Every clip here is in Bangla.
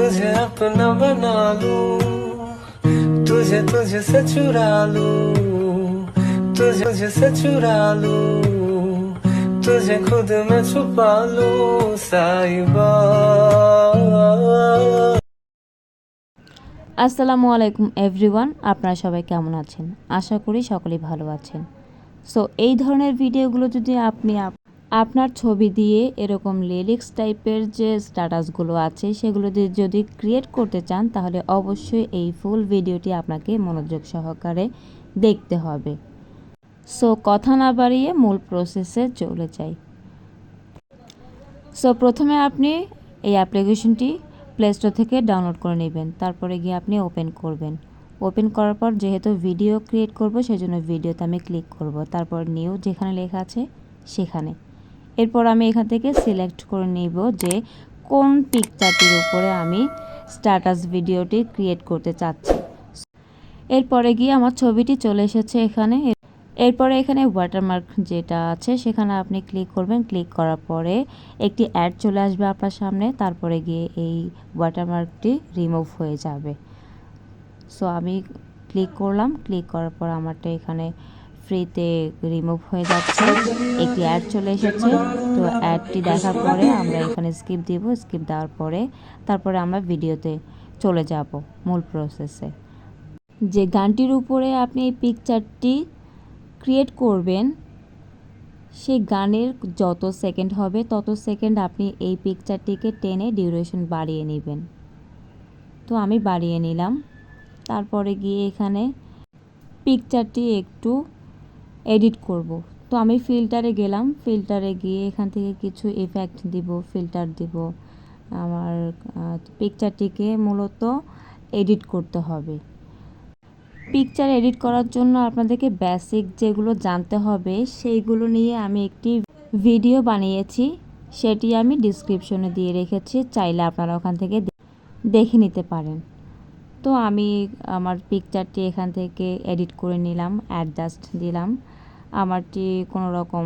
तुझे अपना बना लूं, तुझे तुझसे चुरा लूं, तुझे से चुरा लूं, तुझे खुद में छुपा लूं साहिबा। আসসালামু আলাইকুম এভরিওয়ান, আপনারা সবাই কেমন আছেন? আশা করি সকলেই ভালো আছেন। সো এই ধরনের ভিডিওগুলো যদি আপনি আপনার ছবি দিয়ে এরকম লিরিক্স টাইপের যে স্ট্যাটাসগুলো আছে সেগুলো দিয়ে যদি ক্রিয়েট করতে চান, তাহলে অবশ্যই এই ফুল ভিডিওটি আপনাকে মনোযোগ সহকারে দেখতে হবে। সো কথা না বাড়িয়ে মূল প্রসেসে চলে যাই। সো প্রথমে আপনি এই অ্যাপ্লিকেশনটি প্লে স্টোর থেকে ডাউনলোড করে নেবেন। তারপরে গিয়ে আপনি ওপেন করবেন। ওপেন করার পর যেহেতু ভিডিও ক্রিয়েট করব, সেজন্য ভিডিওতে আমি ক্লিক করব। তারপর নিউ যেখানে লেখা আছে সেখানে। এরপর আমি এখান থেকে সিলেক্ট করে নিব যে কোন পিকচারটির উপরে আমি স্ট্যাটাস ভিডিওটি ক্রিয়েট করতে চাচ্ছি। এরপরে গিয়ে আমার ছবিটি চলে এসেছে এখানে। এরপরে এখানে ওয়াটারমার্ক যেটা আছে সেখানে আপনি ক্লিক করবেন। ক্লিক করার পরে একটি অ্যাড চলে আসবে আপনার সামনে। তারপরে গিয়ে এই ওয়াটারমার্কটি রিমুভ হয়ে যাবে। সো আমি ক্লিক করলাম। ক্লিক করার পর আমারটা এখানে ফ্রিতে রিমুভ হয়ে যাচ্ছে। একটি অ্যাড চলে এসেছে। তো অ্যাডটি দেখার পরে আমরা এখানে স্কিপ দিব। স্কিপ দেওয়ার পরে তারপরে আমরা ভিডিওতে চলে যাব মূল প্রসেসে। যে গানটির উপরে আপনি এই পিকচারটি ক্রিয়েট করবেন, সেই গানের যত সেকেন্ড হবে তত সেকেন্ড আপনি এই পিকচারটিকে টেনে ডিউরেশন বাড়িয়ে নেবেন। তো আমি বাড়িয়ে নিলাম। তারপরে গিয়ে এখানে পিকচারটি একটু এডিট করব। তো আমি ফিল্টারে গেলাম। ফিল্টারে গিয়ে এখান থেকে কিছু ইফেক্ট দিব, ফিল্টার দিব। আমার পিকচারটিকে মূলত এডিট করতে হবে। পিকচার এডিট করার জন্য আপনাদেরকে বেসিক যেগুলো জানতে হবে সেইগুলো নিয়ে আমি একটি ভিডিও বানিয়েছি, সেটি আমি ডিসক্রিপশনে দিয়ে রেখেছি, চাইলে আপনারা ওখান থেকে দেখে নিতে পারেন। তো আমি আমার পিকচারটি এখান থেকে এডিট করে নিলাম, অ্যাডজাস্ট দিলাম। আমারটি কোনো রকম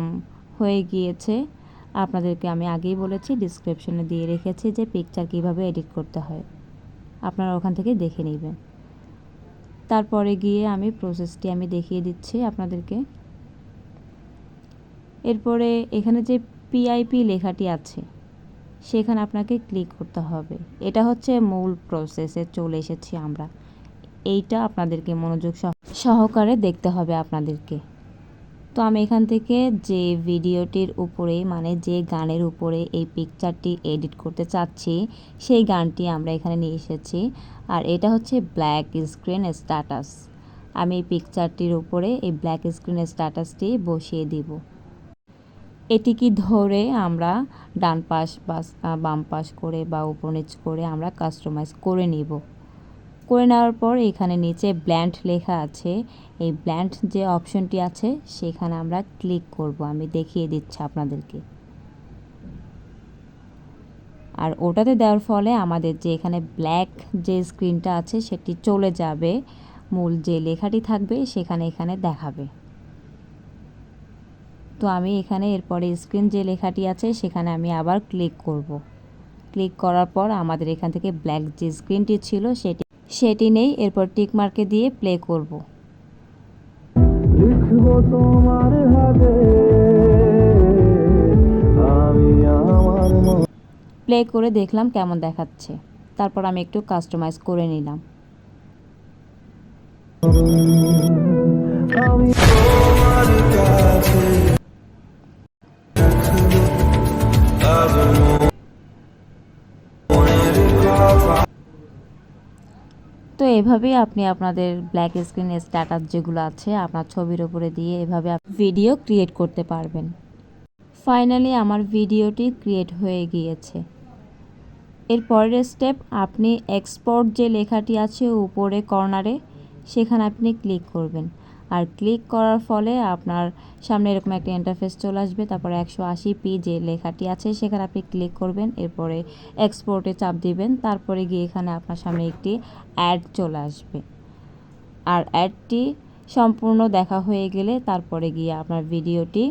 হয়ে গিয়েছে। আপনাদেরকে আমি আগেই বলেছি, ডিসক্রিপশনে দিয়ে রেখেছি যে পিকচার কিভাবে এডিট করতে হয়, আপনারা ওখান থেকে দেখে নেবেন। তারপরে গিয়ে আমি প্রসেসটি আমি দেখিয়ে দিচ্ছি আপনাদেরকে। এরপরে এখানে যে পিআইপি লেখাটি আছে সেখানে আপনাকে ক্লিক করতে হবে। এটা হচ্ছে মূল প্রসেসে চলে এসেছি আমরা। এইটা আপনাদেরকে মনোযোগ সহকারে দেখতে হবে আপনাদেরকে। তো আমি এখান থেকে যে ভিডিওটির উপরে, মানে যে গানের উপরে এই পিকচারটি এডিট করতে চাচ্ছি, সেই গানটি আমরা এখানে নিয়ে এসেছি। আর এটা হচ্ছে ব্ল্যাক স্ক্রিন স্ট্যাটাস। আমি এই পিকচারটির উপরে এই ব্ল্যাক স্ক্রিন স্ট্যাটাসটি বসিয়ে দিব। এটিকে ধরে আমরা ডান পাশ বা বাম পাশ করে বা উপর নিচ করে আমরা কাস্টমাইজ করে নিব। করে নেওয়ার পর এখানে নিচে ব্ল্যান্ড লেখা আছে, এই ব্ল্যান্ড যে অপশনটি আছে সেখানে আমরা ক্লিক করব। আমি দেখিয়ে দিচ্ছি আপনাদেরকে। আর ওটাতে দেওয়ার ফলে আমাদের যে এখানে ব্ল্যাক যে স্ক্রিনটা আছে সেটি চলে যাবে, মূল যে লেখাটি থাকবে সেখানে এখানে দেখাবে। তো আমি এখানে এরপরে স্ক্রিন যে লেখাটি আছে সেখানে আমি আবার ক্লিক করব। ক্লিক করার পর আমাদের এখান থেকে ব্ল্যাক যে স্ক্রিনটি ছিল সেটি নেই। এরপর টিক মার্কে দিয়ে প্লে করব। প্লে করে দেখলাম কেমন দেখাচ্ছে। তারপর আমি একটু কাস্টমাইজ করে নিলাম। তো এভাবেই আপনি আপনাদের ব্ল্যাক স্ক্রিন স্ট্যাটাস যেগুলো আছে আপনার ছবির উপরে দিয়ে এভাবে ভিডিও ক্রিয়েট করতে পারবেন। ফাইনালি আমার ভিডিওটি ক্রিয়েট হয়ে গিয়েছে। এর পরের স্টেপ, আপনি এক্সপোর্ট যে লেখাটি আছে উপরে কর্নারে সেখানে আপনি ক্লিক করবেন। আর ক্লিক করার ফলে আপনার সামনে এরকম একটা ইন্টারফেস চলে আসবে। তারপরে 180p যে লেখাটি আছে সেখানে আপনি ক্লিক করবেন। এরপরে এক্সপোর্টে চাপ দিবেন। তারপরে গিয়ে এখানে আপনার সামনে একটি অ্যাড চলে আসবে। আর অ্যাডটি সম্পূর্ণ দেখা হয়ে গেলে তারপরে গিয়ে আপনার ভিডিওটি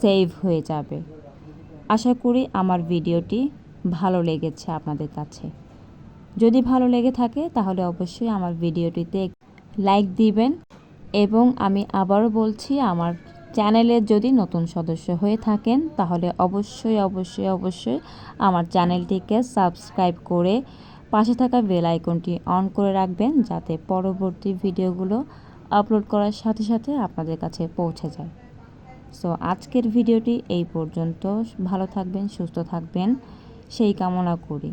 সেভ হয়ে যাবে। আশা করি আমার ভিডিওটি ভালো লেগেছে আপনাদের কাছে। যদি ভালো লেগে থাকে তাহলে অবশ্যই আমার ভিডিওটিতে লাইক দিবেন। এবং আমি আবারও বলছি, আমার চ্যানেলের যদি নতুন সদস্য হয়ে থাকেন তাহলে অবশ্যই অবশ্যই অবশ্যই আমার চ্যানেলটিকে সাবস্ক্রাইব করে পাশে থাকা বেল আইকনটি অন করে রাখবেন, যাতে পরবর্তী ভিডিওগুলো আপলোড করার সাথে সাথে আপনাদের কাছে পৌঁছে যায়। সো আজকের ভিডিওটি এই পর্যন্ত। ভালো থাকবেন, সুস্থ থাকবেন সেই কামনা করি,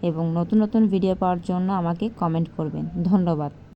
এবং নতুন নতুন ভিডিও পাওয়ার জন্য আমাকে কমেন্ট করবেন। ধন্যবাদ।